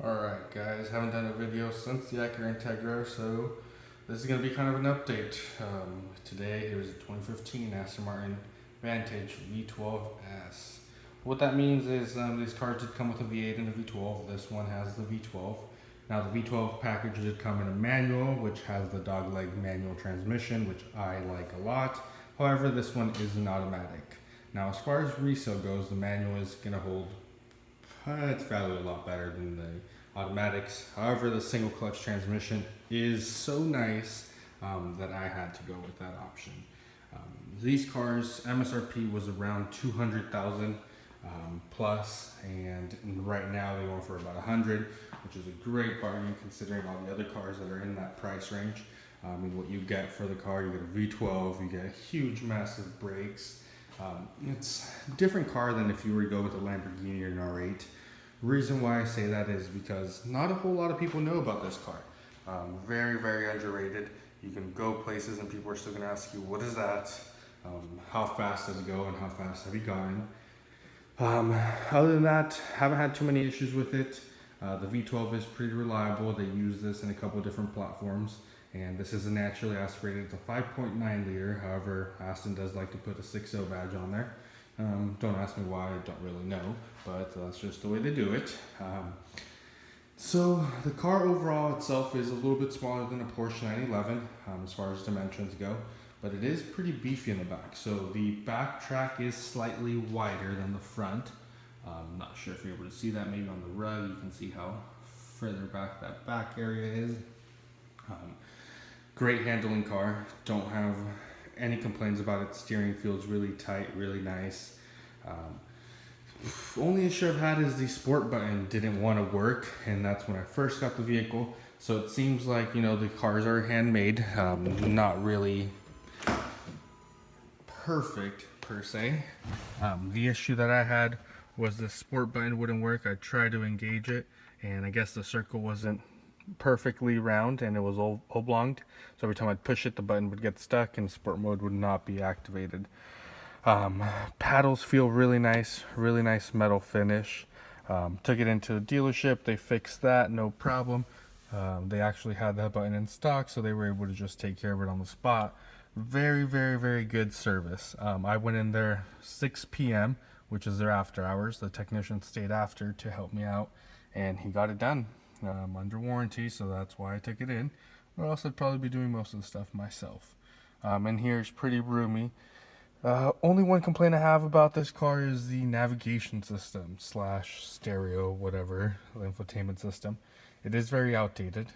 Alright guys, haven't done a video since the Acura Integra, so this is going to be kind of an update. Today here's a 2015 Aston Martin Vantage V12S. What that means is these cars did come with a V8 and a V12. This one has the V12. Now the V12 package did come in a manual, which has the dogleg manual transmission, which I like a lot. However, this one is an automatic. Now as far as resale goes, the manual is going to hold it's value a lot better than the automatics. However, the single clutch transmission is so nice that I had to go with that option. These cars, MSRP was around 200,000 plus, and right now they're going for about 100, which is a great bargain considering all the other cars that are in that price range. What you get for the car, you get a V12, you get huge, massive brakes. It's a different car than if you were to go with a Lamborghini or an R8. Reason why I say that is because not a whole lot of people know about this car. Very, very underrated. You can go places and people are still going to ask you, what is that? How fast does it go and how fast have you gone? Other than that, haven't had too many issues with it. The V12 is pretty reliable. They use this in a couple different platforms. And this is a naturally aspirated. It's a 5.9 liter. However, Aston does like to put a 6.0 badge on there. Don't ask me why, I don't really know, but that's just the way they do it. So the car overall itself is a little bit smaller than a Porsche 911 as far as dimensions go, but it is pretty beefy in the back. So the back track is slightly wider than the front. Not sure if you're able to see that. Maybe on the rug you can see how further back that back area is. Great handling car. Don't have any complaints about it. Steering feels really tight, really nice. Only issue I've had is the sport button didn't want to work, and that's when I first got the vehicle. So it seems like, you know, the cars are handmade, not really perfect per se. The issue that I had was the sport button wouldn't work. I tried to engage it, and I guess the circle wasn't perfectly round and it was oblonged, so every time I'd push it the button would get stuck and sport mode would not be activated. Paddles feel really nice metal finish. Took it into the dealership, they fixed that, no problem. They actually had that button in stock, so they were able to just take care of it on the spot. Very, very, very good service. I went in there 6 p.m., which is their after hours. The technician stayed after to help me out, and he got it done. Under warranty, so that's why I took it in, or else I'd probably be doing most of the stuff myself. And here's pretty roomy. Only one complaint I have about this car is the navigation system / stereo, whatever, the infotainment system. It is very outdated.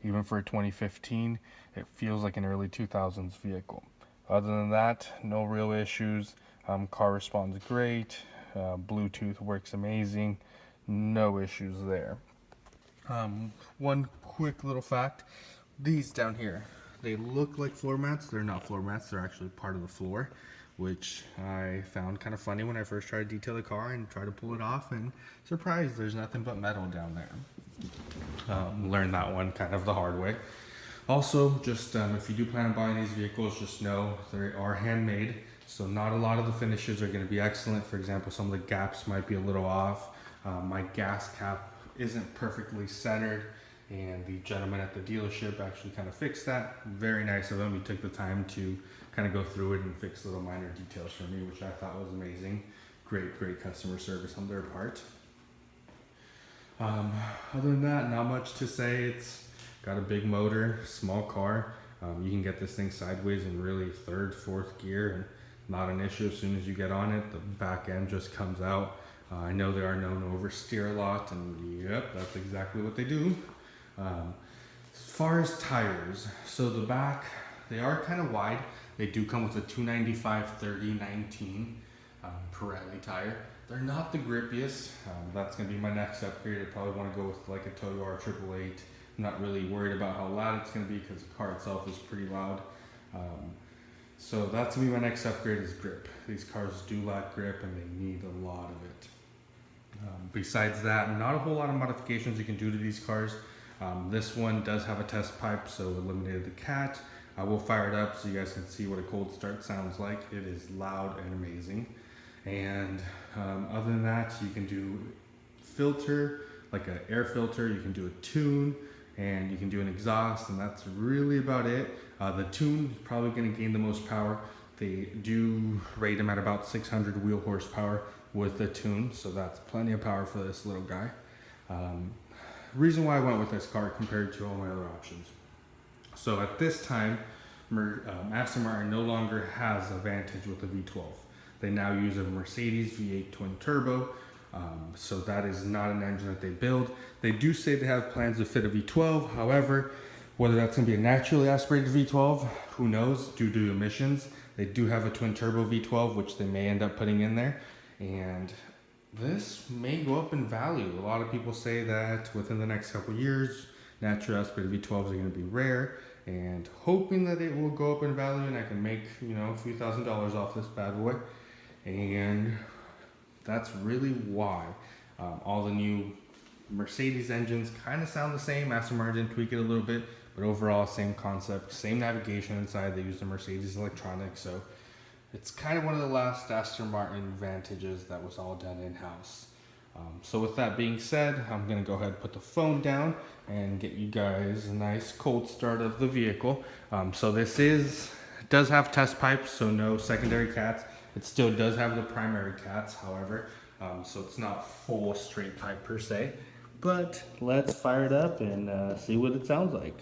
Even for a 2015, it feels like an early 2000s vehicle. Other than that, no real issues. Car responds great. Bluetooth works amazing. No issues there. One quick little fact, these down here, they look like floor mats. They're not floor mats, they're actually part of the floor, which I found kind of funny when I first tried to detail the car and tried to pull it off, and surprised there's nothing but metal down there. Learned that one kind of the hard way. Also, just if you do plan on buying these vehicles, just know they are handmade, so not a lot of the finishes are going to be excellent. For example, some of the gaps might be a little off. My gas cap isn't perfectly centered, and the gentleman at the dealership actually kind of fixed that. Very nice of him. He took the time to kind of go through it and fix little minor details for me, which I thought was amazing. Great customer service on their part. Other than that, not much to say. It's got a big motor, small car. You can get this thing sideways in really third, fourth gear, and not an issue. As soon as you get on it, the back end just comes out. I know they are known to oversteer a lot, and yep, that's exactly what they do. As far as tires, so the back, they are kind of wide. They do come with a 295/30/19 Pirelli tire. They're not the grippiest. That's going to be my next upgrade. I probably want to go with like a Toyo R888. I'm not really worried about how loud it's going to be because the car itself is pretty loud. So that's going to be my next upgrade, is grip. These cars do lack grip and they need a lot of it. Besides that, not a whole lot of modifications you can do to these cars. This one does have a test pipe, so eliminated the cat. I will fire it up so you guys can see what a cold start sounds like. It is loud and amazing. And other than that, you can do filter, like an air filter, you can do a tune, and you can do an exhaust, and that's really about it. The tune is probably going to gain the most power. They do rate them at about 600 wheel horsepower with the tune, so that's plenty of power for this little guy. Reason why I went with this car compared to all my other options. So at this time, Aston Martin no longer has a Vantage with a V12. They now use a Mercedes V8 twin turbo. So that is not an engine that they build. They do say they have plans to fit a V12. However, whether that's going to be a naturally aspirated V12, who knows, due to emissions. They do have a twin turbo V12, which they may end up putting in there. And this may go up in value. A lot of people say that within the next couple years, naturally aspirated V12s are going to be rare, and hoping that it will go up in value and I can make, you know, a few $1,000s off this bad boy. And that's really why. All the new Mercedes engines kind of sound the same. Aston Martin tweak it a little bit, but overall same concept, same navigation inside. They use the Mercedes electronics, so it's kind of one of the last Aston Martin Vantages that was all done in-house. So with that being said, I'm going to go ahead and put the phone down and get you guys a nice cold start of the vehicle. So this does have test pipes, so no secondary cats. It still does have the primary cats, however, so it's not full straight pipe per se. But let's fire it up and see what it sounds like.